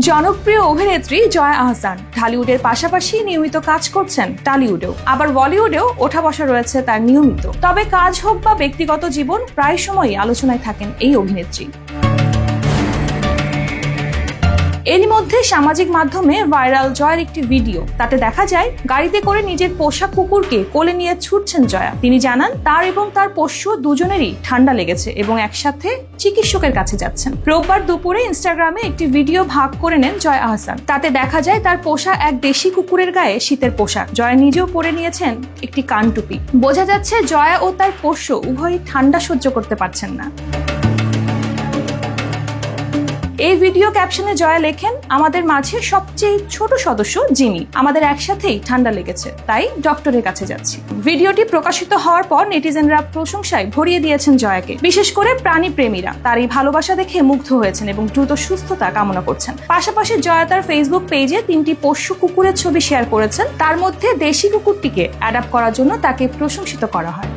জনপ্রিয় অভিনেত্রী জয়া আহসান ঢালিউডের পাশাপাশি নিয়মিত কাজ করছেন টলিউডেও, আবার বলিউডেও ওঠা বসা রয়েছে তার নিয়মিত। তবে কাজ হোক বা ব্যক্তিগত জীবন, প্রায় সময়ই আলোচনায় থাকেন এই অভিনেত্রী। এরই মধ্যে সামাজিক মাধ্যমে ভাইরাল জয়ের একটি ভিডিও। তাতে দেখা যায় গাড়িতে করে নিজের পোষা কুকুরকে কোলে নিয়ে ছুটছেন জয়া। তিনি জানান তার এবং তার পোষ্য দুজনেরই ঠান্ডা লেগেছে এবং একসাথে চিকিৎসকের কাছে যাচ্ছেন। রোববার দুপুরে ইনস্টাগ্রামে একটি ভিডিও ভাগ করে নেন জয়া আহসান। তাতে দেখা যায় তার পোষা এক দেশি কুকুরের গায়ে শীতের পোশাক। জয়া নিজেও পরে নিয়েছেন একটি কানটুপি। বোঝা যাচ্ছে জয়া ও তার পোষ্য উভয়ই ঠান্ডা সহ্য করতে পারছেন না। এই ভিডিও ক্যাপশনে জয়া লেখেন, আমাদের মাঝে সবচেয়ে ছোট সদস্য জিমি, আমাদের একসাথেই ঠান্ডা লেগেছে, তাই ডক্টরের কাছে যাচ্ছি। ভিডিওটি প্রকাশিত হওয়ার পর নেটিজেনরা প্রশংসায় ভরিয়ে দিয়েছেন জয়াকে। বিশেষ করে প্রাণী প্রেমীরা তার এই ভালোবাসা দেখে মুগ্ধ হয়েছেন এবং দ্রুত সুস্থতা কামনা করছেন। পাশাপাশি জয়া তার ফেসবুক পেজে 3টি পোষ্য কুকুরের ছবি শেয়ার করেছেন। তার মধ্যে দেশি কুকুরটিকে অ্যাডাপ্ট করার জন্য তাকে প্রশংসিত করা হয়।